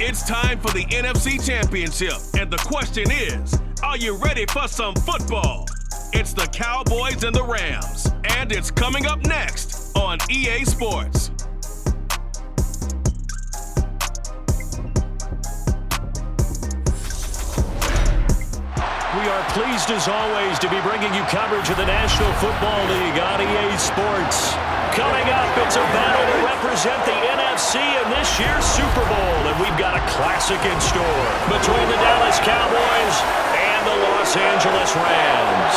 It's time for the NFC Championship, and the question is, are you ready for some football? It's the Cowboys and the Rams, and it's coming up next on EA Sports. We are pleased, as always, to be bringing you coverage of the National Football League on EA Sports. Coming up, it's a battle to represent the NFC in this year's Super Bowl, and we've got a classic in store between the Dallas Cowboys and the Los Angeles Rams.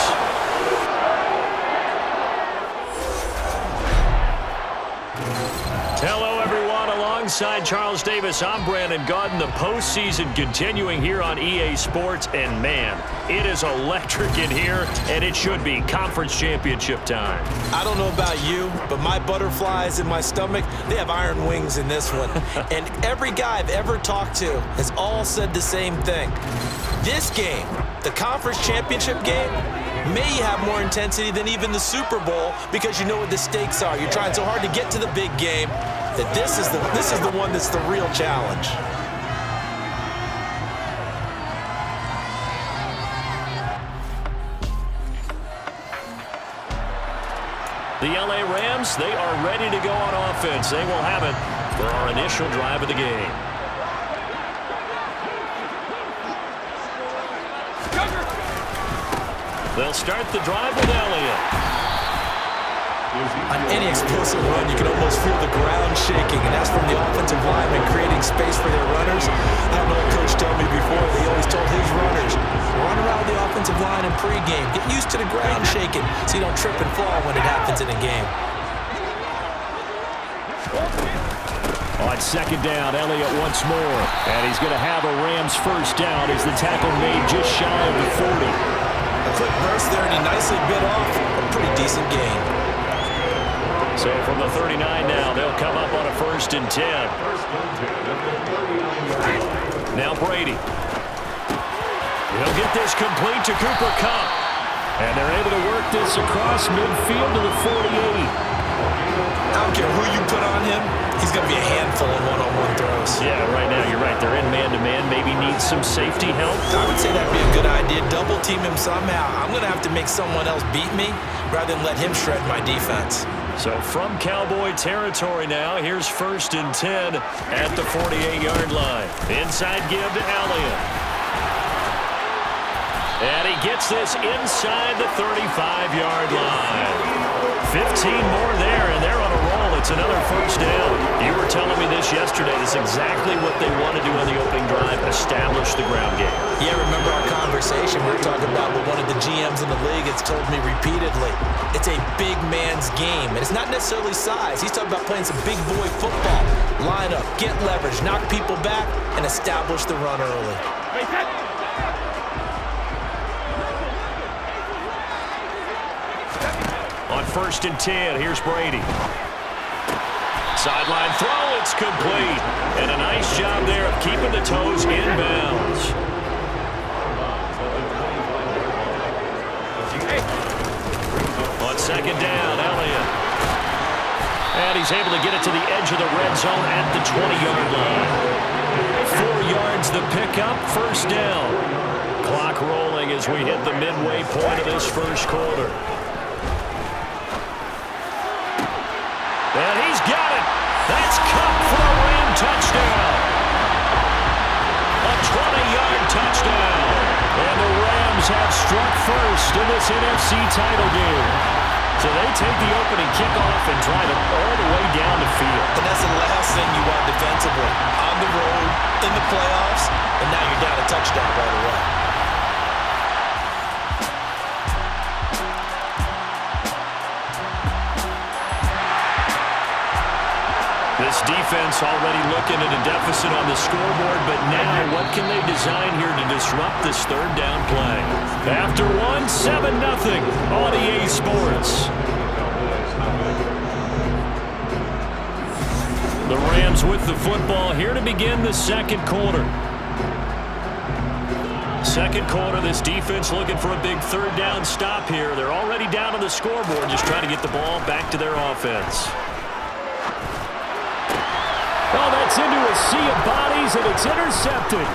Hello, everyone. Alongside Charles Davis, I'm Brandon Gaudin. The postseason continuing here on EA Sports, and man, it is electric in here, and it should be conference championship time. I don't know about you, but my butterflies in my stomach, they have iron wings in this one. And every guy I've ever talked to has all said the same thing. This game, the conference championship game, may have more intensity than even the Super Bowl because you know what the stakes are. You're trying so hard to get to the big game that this is the one that's the real challenge. The LA Rams, they are ready to go on offense. They will have it for our initial drive of the game. They'll start the drive with Elliot. On any explosive run, you can almost feel the ground shaking, and that's from the offensive linemen creating space for their runners. I don't know what Coach told me before. They always told his runners, run around the offensive line in pregame. Get used to the ground shaking so you don't trip and fall when it happens in a game. On second down, Elliott once more. And he's going to have a Rams first down as the tackle made just shy of the 40. A quick burst there, and he nicely bit off a pretty decent gain. So from the 39 now, they'll come up on a 1st and 10. Now Brady. He'll get this complete to Cooper Kupp. And they're able to work this across midfield to the 48. I don't care who you put on him, he's going to be a handful in one-on-one throws. Yeah, right now, you're right. They're in man-to-man. Maybe needs some safety help. I would say that'd be a good idea. Double team him somehow. I'm going to have to make someone else beat me rather than let him shred my defense. So from Cowboy territory now, here's 1st and 10 at the 48-yard line. Inside give to Elliott. And he gets this inside the 35-yard line. 15 more there, and they're on a roll. It's another 1st down. You were telling me this yesterday. This is exactly what they want to do on the opening drive, establish the ground game. Yeah, remember our conversation. We were talking about what one of the GMs in the league has told me repeatedly. It's a big man's game, and it's not necessarily size. He's talking about playing some big boy football. Line up, get leverage, knock people back, and establish the run early. On 1st and 10, here's Brady. Sideline throw, it's complete. And a nice job there of keeping the toes in bounds. On 2nd down, Elliott. And he's able to get it to the edge of the red zone at the 20-yard line. 4 yards the pickup, 1st down. Clock rolling as we hit the midway point of this 1st quarter. And he's got it. That's Kupp for a Ram touchdown. A 20-yard touchdown. And the Rams have struck first in this NFC title game. So they take the opening kickoff and drive it all the way down the field. And that's the last thing you want defensively. On the road, in the playoffs, and now you're down a touchdown right away. This defense already looking at a deficit on the scoreboard, but now what can they design here to disrupt this 3rd down play? After one, 7-0 on EA Sports. The Rams with the football here to begin the 2nd quarter. 2nd quarter, this defense looking for a big 3rd down stop here. They're already down on the scoreboard, just trying to get the ball back to their offense. Oh, that's into a sea of bodies, and it's intercepted.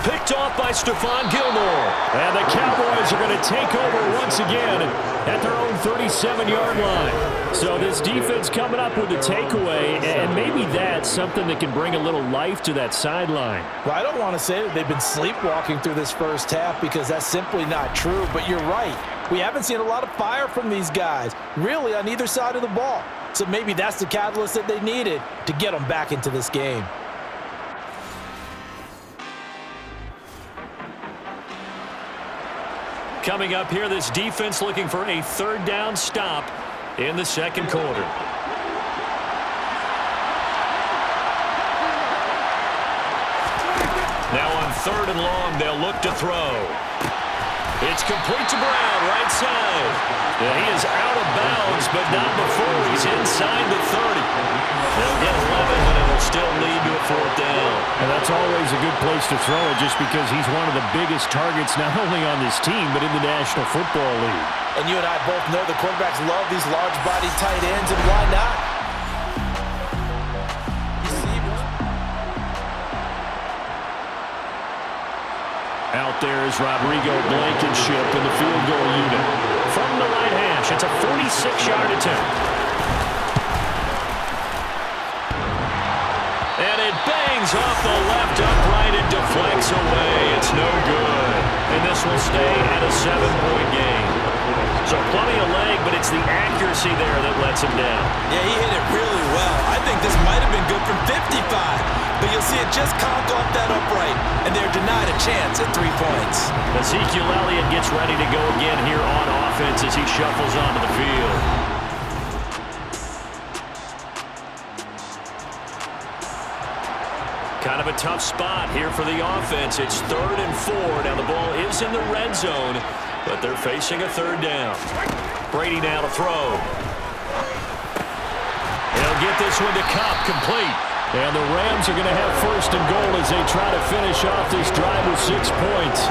Picked off by Stephon Gilmore. And the Cowboys are going to take over once again at their own 37-yard line. So this defense coming up with a takeaway, and maybe that's something that can bring a little life to that sideline. Well, I don't want to say that they've been sleepwalking through this first half because that's simply not true, but you're right. We haven't seen a lot of fire from these guys, really on either side of the ball. So maybe that's the catalyst that they needed to get them back into this game. Coming up here, this defense looking for a third down stop in the second quarter. Now on 3rd and long, they'll look to throw. It's complete to Brown, right side. Yeah, he is out of bounds, but not before he's inside the 30. They'll get 11, but it'll still lead to a 4th down. And that's always a good place to throw it just because he's one of the biggest targets not only on this team, but in the National Football League. And you and I both know the quarterbacks love these large-body tight ends, and why not? Out there is Rodrigo Blankenship in the field goal unit. From the right hash, it's a 46-yard attempt. And it bangs off the left upright and deflects away. It's no good. And this will stay at a 7-point game. So plenty of leg, but it's the accuracy there that lets him down. Yeah, he hit it really well. I think this might have been good from 55. But you'll see it just conk off that upright, and they're denied a chance at 3 points. Ezekiel Elliot gets ready to go again here on offense as he shuffles onto the field. Kind of a tough spot here for the offense. It's 3rd and 4. Now the ball is in the red zone, but they're facing a 3rd down. Brady now to throw. He'll get this one to Cup, complete. And the Rams are going to have 1st and goal as they try to finish off this drive with 6 points.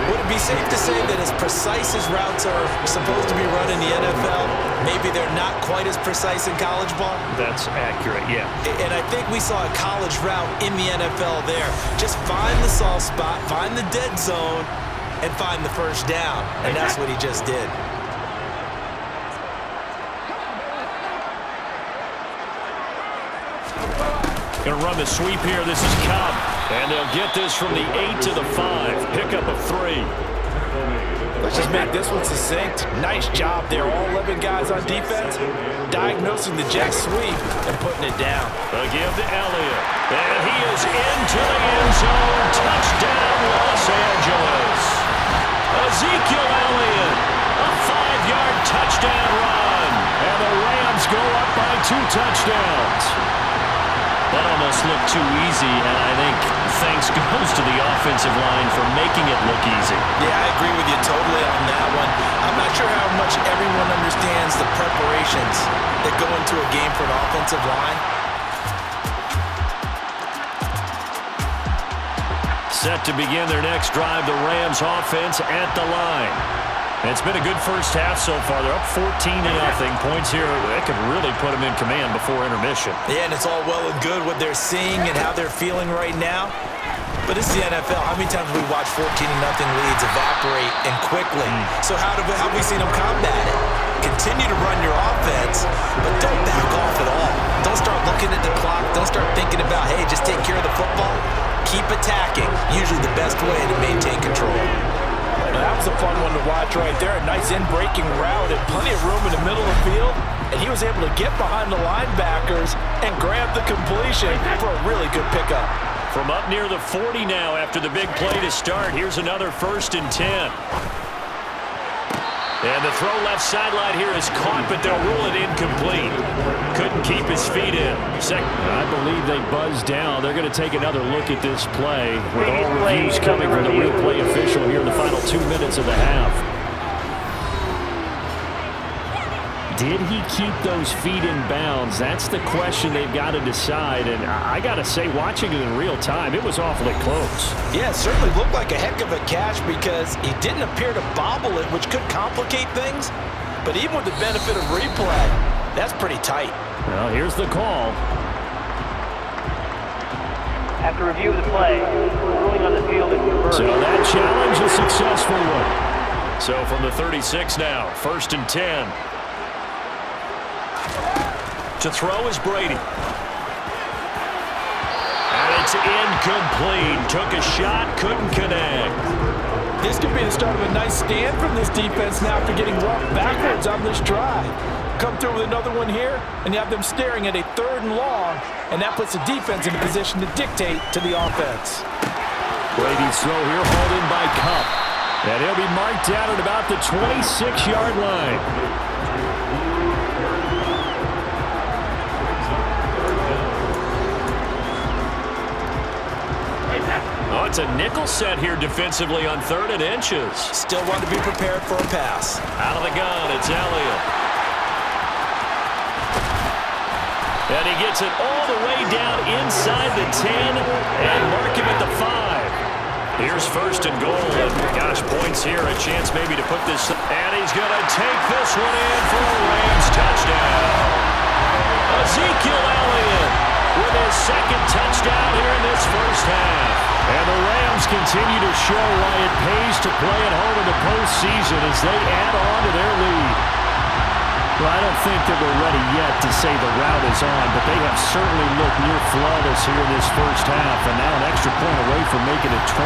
Would it be safe to say that as precise as routes are supposed to be run in the NFL, maybe they're not quite as precise in college ball? That's accurate, yeah. And I think we saw a college route in the NFL there. Just find the soft spot, find the dead zone, and find the 1st down. And that's what he just did. Going to run the sweep here. This is Cobb. And they'll get this from the 8 to the 5. Pickup of 3. Let's just make this one succinct. Nice job there. All 11 guys on defense diagnosing the jet sweep and putting it down. The give to Elliott. And he is into the end zone. Touchdown, Los Angeles. Ezekiel Elliot. A 5-yard touchdown run. And the Rams go up by 2 touchdowns. That almost looked too easy, and I think thanks goes to the offensive line for making it look easy. Yeah, I agree with you totally on that one. I'm not sure how much everyone understands the preparations that go into a game for an offensive line. Set to begin their next drive, the Rams offense at the line. It's been a good first half so far. They're up 14-0. Points here, that could really put them in command before intermission. Yeah, and it's all well and good what they're seeing and how they're feeling right now. But it's the NFL. How many times have we watched 14-0 leads evaporate and quickly? So how have we seen them combat it? Continue to run your offense, but don't back off at all. Don't start looking at the clock. Don't start thinking about, hey, just take care of the football. Keep attacking. Usually the best way to maintain control. That was a fun one to watch right there. A nice in-breaking route and plenty of room in the middle of the field. And he was able to get behind the linebackers and grab the completion for a really good pickup. From up near the 40 now after the big play to start, here's another 1st and 10. And the throw left sideline here is caught, but they'll rule it incomplete. Couldn't keep his feet in. I believe they buzzed down. They're going to take another look at this play with all reviews coming from the replay official here in the final 2 minutes of the half. Did he keep those feet in bounds? That's the question they've got to decide. And I got to say, watching it in real time, it was awfully close. Yeah, it certainly looked like a heck of a catch because he didn't appear to bobble it, which could complicate things. But even with the benefit of replay, that's pretty tight. Well, here's the call. After review of the play, ruling on the field is reversed. So that challenge a successful one. So from the 36 now, 1st and 10. To throw is Brady. And it's incomplete. Took a shot, couldn't connect. This could be the start of a nice stand from this defense now after getting walked backwards on this drive. Come through with another one here, and you have them staring at a 3rd and long, and that puts the defense in a position to dictate to the offense. Brady's throw here hauled in by Cup. And he'll be marked down at about the 26-yard line. Oh, it's a nickel set here defensively on 3rd and inches. Still want to be prepared for a pass. Out of the gun, it's Elliot. And he gets it all the way down inside the 10 and mark him at the 5. Here's 1st and goal. And gosh, points here. A chance maybe to put this. And he's going to take this one in for a Rams touchdown. Ezekiel Elliot with his 2nd touchdown here in this first half. And the Rams continue to show why it pays to play at home in the postseason as they add on to their lead. Well, I don't think that we're ready yet to say the route is on, but they have certainly looked near flawless here in this first half, and now an extra point away from making it 21-0.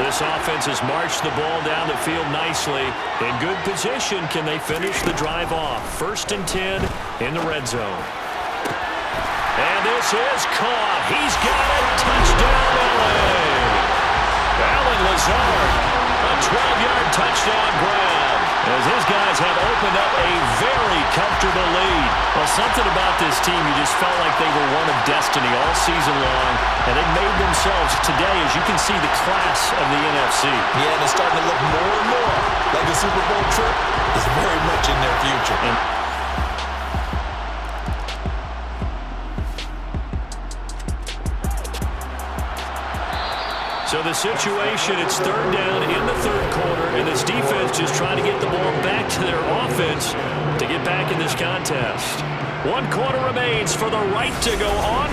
This offense has marched the ball down the field nicely. In good position, can they finish the drive off? 1st and 10 in the red zone. And this is caught. He's got it. Touchdown, LA. Allen Lazard, a 12-yard touchdown grab. As his guys have opened up a very comfortable lead. Well, something about this team, you just felt like they were one of destiny all season long, and they made themselves today, as you can see, the class of the NFC. Yeah, and it's starting to look more and more like the Super Bowl trip is very much in their future. So the situation, it's 3rd down in the 3rd quarter, and this defense just trying to get the ball back to their offense to get back in this contest. 1 quarter remains for the right to go on.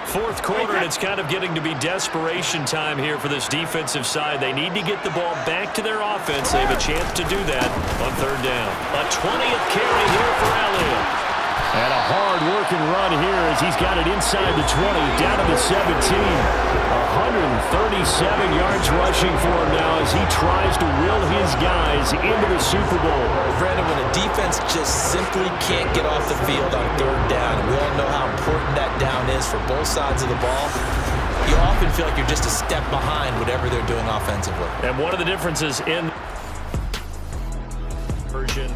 4th quarter, and it's kind of getting to be desperation time here for this defensive side. They need to get the ball back to their offense. They have a chance to do that on 3rd down. A 20th carry here for Elliott. And a hard-working run here as he's got it inside the 20, down to the 17. 137 yards rushing for him now as he tries to will his guys into the Super Bowl. Brandon, when a defense just simply can't get off the field on 3rd down, and we all know how important that down is for both sides of the ball, you often feel like you're just a step behind whatever they're doing offensively. And one of the differences in version.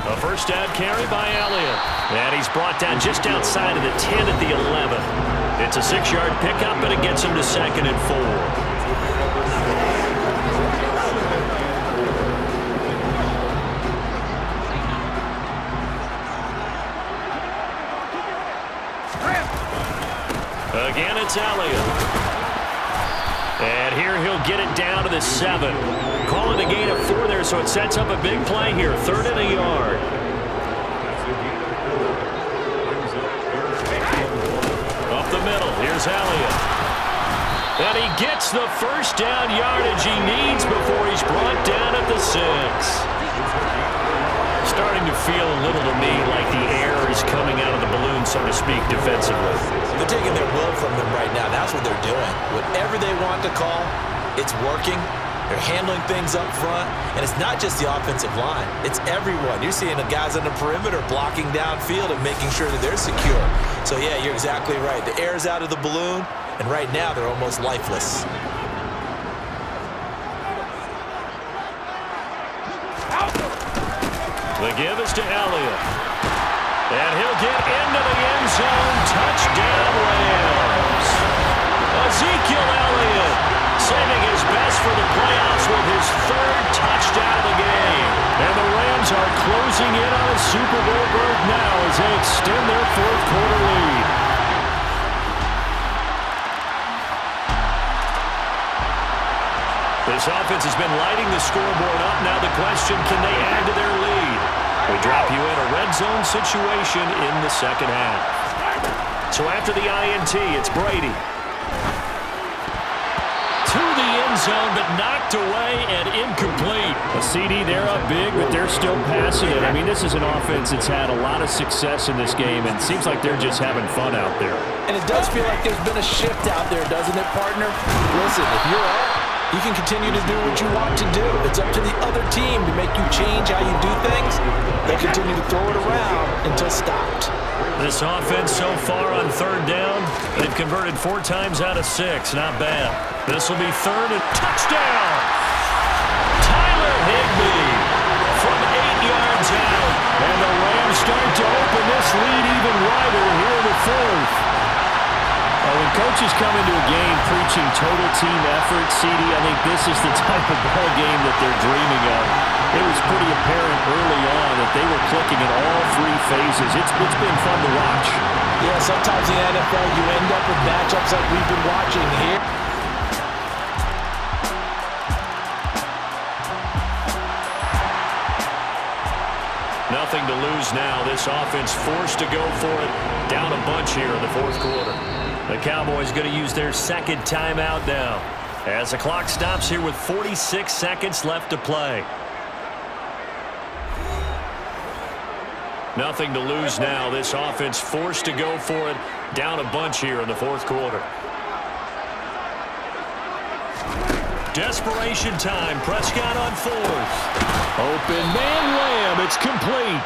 A 1st down carry by Elliott. And he's brought down just outside of the 10 at the 11. It's a 6-yard pickup, and it gets him to 2nd and 4. Again, it's Elliott. And here he'll get it down to the 7. Calling a gain of 4 there, so it sets up a big play here. 3rd and a yard. Up the middle, here's Elliott. And he gets the 1st down yardage he needs before he's brought down at the 6. Starting to feel a little to me like the air is coming out of the balloon, so to speak, defensively. They're taking their will from them right now. That's what they're doing. Whatever they want to call, it's working. They're handling things up front, and it's not just the offensive line. It's everyone. You're seeing the guys on the perimeter blocking downfield and making sure that they're secure. So, yeah, you're exactly right. The air's out of the balloon, and right now they're almost lifeless. The give is to Elliott. And he'll get into the end zone. Touchdown, Rams. Ezekiel Elliott saving his best for the playoffs with his 3rd touchdown closing in on a Super Bowl berth now as they extend their fourth quarter lead. This offense has been lighting the scoreboard up. Now the question, can they add to their lead? We drop you in a red zone situation in the second half. So after the INT, it's Brady. To the end zone, but knocked away and incomplete. A CD, they're up big, but they're still passing it. I mean, this is an offense that's had a lot of success in this game, and it seems like they're just having fun out there. And it does feel like there's been a shift out there, doesn't it, partner? Listen, if you're up, you can continue to do what you want to do. It's up to the other team to make you change how you do things. They'll continue to throw it around until stopped. This offense so far on third down, they've converted 4 times out of 6. Not bad. This will be third and touchdown. Tyler Higbee from 8 yards out. And the Rams start to open this lead even wider here in the fourth. When coaches come into a game preaching total team effort, CD, I think this is the type of ball game that they're dreaming of. It was pretty apparent early on that they were clicking in all 3 phases. It's been fun to watch. Yeah, sometimes in the NFL you end up with matchups like we've been watching here. Nothing to lose now. This offense forced to go for it. Down a bunch here in the fourth quarter. The Cowboys going to use their second timeout now as the clock stops here with 46 seconds left to play. Nothing to lose now. This offense forced to go for it. Down a bunch here in the fourth quarter. Desperation time. Prescott on fourth. Open man Lamb. It's complete.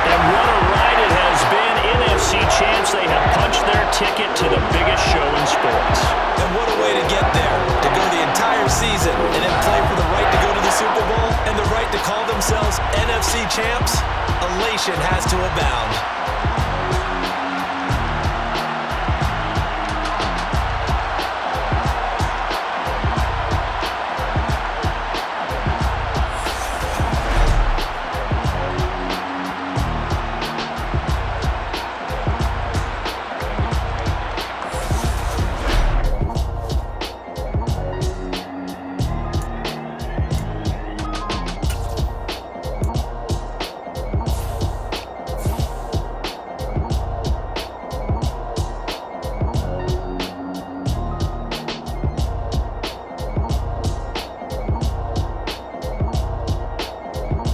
And what a ride it has been. NFC champs, they have punched their ticket to the biggest show in sports. And what a way to get there. To go the entire season and then play for the right to go to the Super Bowl and the right to call themselves NFC champs. Elation has to abound.